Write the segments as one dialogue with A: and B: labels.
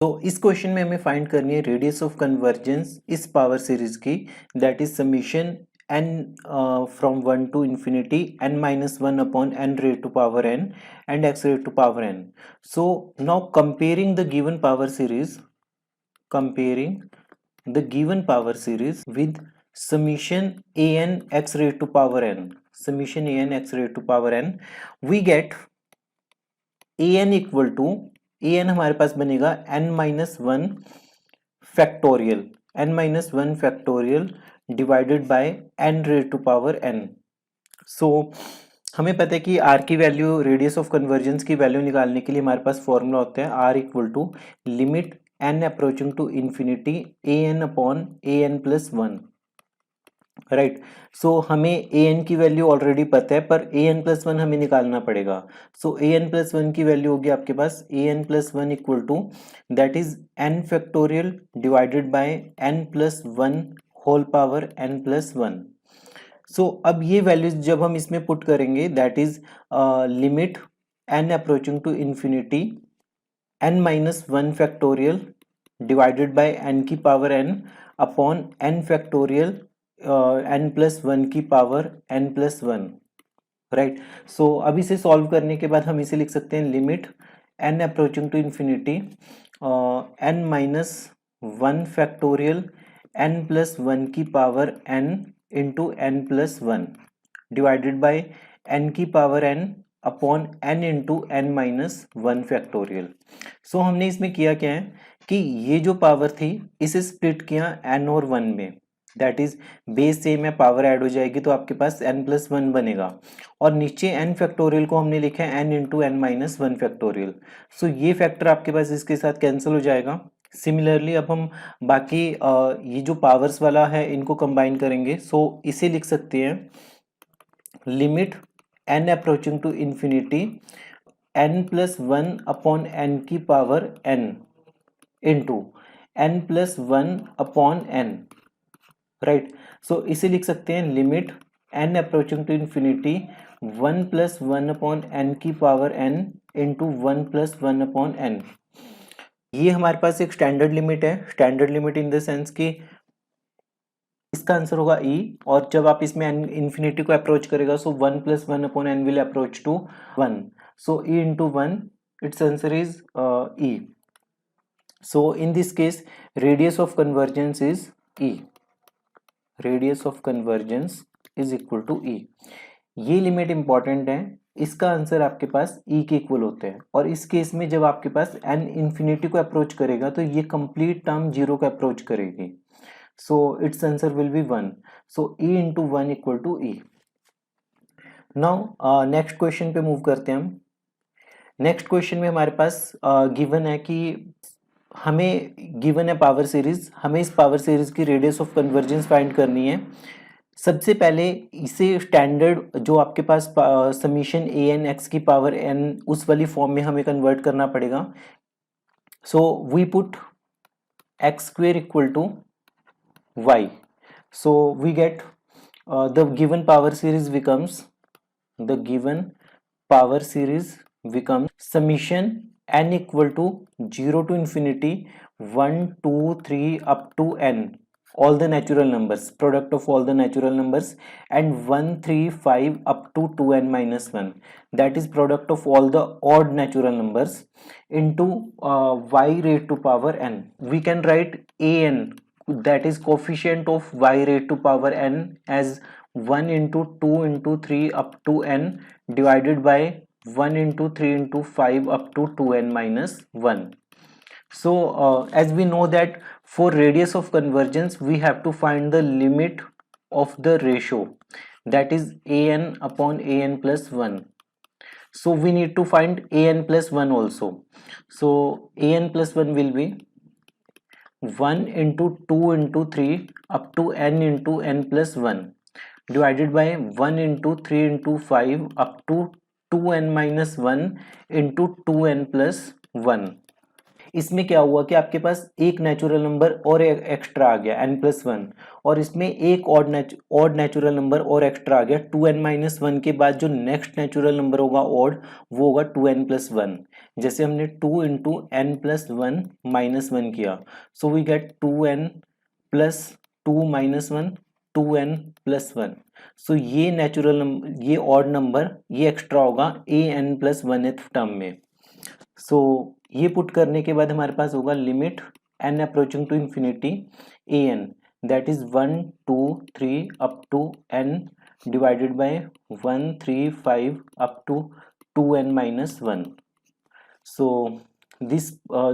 A: तो इस क्वेश्चन में हमें फाइंड करनी है रेडियस ऑफ कन्वर्जेंस इस पावर सीरीज की, that is summation n from 1 to infinity n minus 1 upon n raised to power n and x raised to power n. So now comparing the given power series with summation an x raised to power n, we get an equal to an हमारे पास बनेगा n minus 1 factorial divided by n raised to power n. So हमें पता है कि r की value, radius of convergence की value निकालने के लिए हमारे पास फॉर्मूला होता है r equal to limit n approaching to infinity an upon an plus 1, right. So हमें an की वैल्यू ऑलरेडी पता है, पर an प्लस 1 हमें निकालना पड़ेगा. सो an प्लस 1 की वैल्यू होगी आपके पास an plus 1 equal to that is n factorial divided by n plus 1 whole power n plus 1. So अब ये वैल्यूज जब हम इसमें पुट करेंगे, that is limit n approaching to infinity n minus 1 factorial divided by n की power n upon n factorial n plus 1 की power n plus 1, right. So अब इसे सॉल्व करने के बाद हम इसे लिख सकते हैं limit n approaching to infinity n minus 1 factorial n plus 1 की power n into n plus 1 divided by n की power n upon n into n minus 1 factorial. So हमने इसमें किया क्या है कि ये जो पावर थी इसे स्प्लिट किया n और 1 में, दैट इज बेस सेम है, पावर ऐड हो जाएगी तो आपके पास n प्लस 1 बनेगा, और नीचे n फैक्टोरियल को हमने लिखा है n into n minus 1 factorial. So ये फैक्टर आपके पास इसके साथ कैंसिल हो जाएगा. सिमिलरली अब हम बाकी ये जो पावर्स वाला है इनको कंबाइन करेंगे. सो इसे लिख सकते हैं limit n approaching to infinity n plus 1 upon n की power n into n plus 1 upon n, right. So इसे लिख सकते हैं limit n approaching to infinity 1 plus 1 upon n की power n into 1 plus 1 upon n. ये हमारे पास एक स्टैंडर्ड लिमिट है, standard limit in the sense कि इसका आंसर होगा e, और जब आप इसमें इन्फिनिटी को अप्रोच करेगा so 1 plus 1 upon n will approach to 1, so e into 1, its answer is e. So in this case radius of convergence is e, radius of convergence is equal to e. ये limit important है, इसका answer आपके पास e के equal होते हैं, और इस case में जब आपके पास n इन्फिनिटी को अप्रोच करेगा तो ये कंप्लीट टर्म जीरो को अप्रोच करेगी, so its answer will be 1. So e into 1 equal to e. Now next question पे मूव करते हैं हम. नेक्स्ट क्वेश्चन में हमारे पास गिवन है कि हमें गिवन है पावर सीरीज, हमें इस पावर सीरीज की रेडियस ऑफ कन्वर्जेंस फाइंड करनी है. सबसे पहले इसे स्टैंडर्ड जो आपके पास समीशन ए एन एक्स की पावर n उस वाली फॉर्म में हमें कन्वर्ट करना पड़ेगा. So we put x square equal to y. So we get the given power series becomes summation n equal to 0 to infinity 1 2 3 up to n, all the natural numbers, product of all the natural numbers, and 1 3 5 up to 2n minus 1, that is product of all the odd natural numbers, into y raised to power n. We can write an, that is coefficient of y raised to power n, as 1 into 2 into 3 up to n divided by 1 into 3 into 5 up to 2n minus 1. So as we know that for radius of convergence we have to find the limit of the ratio, that is an upon an plus 1. So we need to find an plus 1 also. So an plus 1 will be 1 into 2 into 3 up to n into n plus 1 divided by 1 into 3 into 5 up to 2n minus 1 into 2n plus 1. इसमें क्या हुआ कि आपके पास एक natural number और extra आ गया n+1, और इसमें एक ऑड नेचुरल नंबर और एक्स्ट्रा आ गया 2n-1 के बाद जो नेक्स्ट नेचुरल नंबर होगा ऑड, वो होगा 2n+1। जैसे हमने 2 इंटू n+1 -1 किया, so we get 2n+2 - 1 2n+1। सो ये नेचुरल नंबर, ये ऑड नंबर, ये एक्स्ट्रा होगा an+1th टर्म में। सो ये पुट करने के बाद हमारे पास होगा limit n approaching to infinity an, that is 1 2 3 up to n divided by 1 3 5 up to 2n-1। so this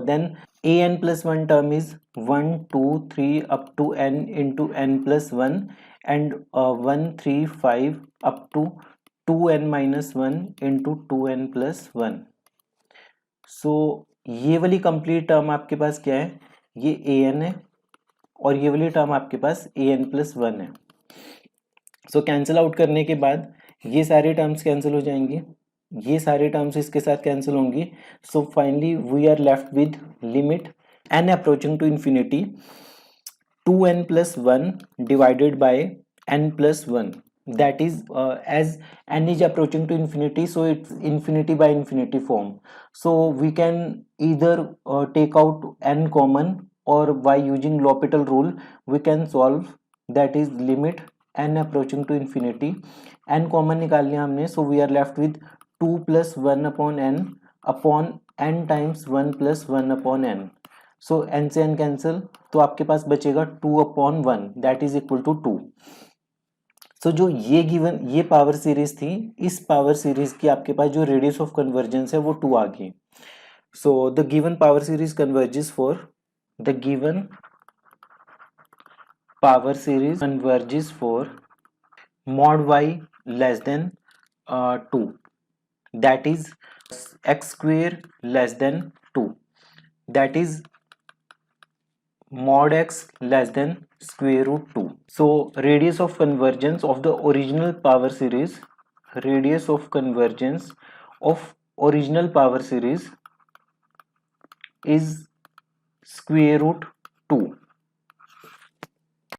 A: then an+1 term is 1 2 3 up to n into n+1 and 1 3 5 up to 2n-1 into 2n+1। सो ये वाली complete term आपके पास क्या है, ये an है, और ये वाली टर्म आपके पास an+1 है। सो कैंसिल आउट करने के बाद ये सारे टर्म्स कैंसिल हो जाएंगे, ये सारे टर्म्स इसके साथ कैंसिल होंगी। So finally we are left with limit n approaching to infinity 2n+1 divided by n+1, that is as n is approaching to infinity, so it's infinity by infinity form. So we can either take out n common, or by using L'Hopital rule we can solve, that is limit n approaching to infinity, n common निकाल लिया हमने, so we are left with 2 + 1 upon n times 1 + 1 upon n। So n से n cancel, तो आपके पास बचेगा 2/1, that is equal to 2। सो जो ये given ये पावर सीरीज थी, इस पावर सीरीज की आपके पास जो रेडियस ऑफ कन्वर्जेंस है वो 2 आ गई। So the given power series converges for the given power series converges for mod y less than 2, that is x square less than 2, that is mod x less than square root 2। so radius of convergence of the original power series, radius of convergence of original power series is square root 2।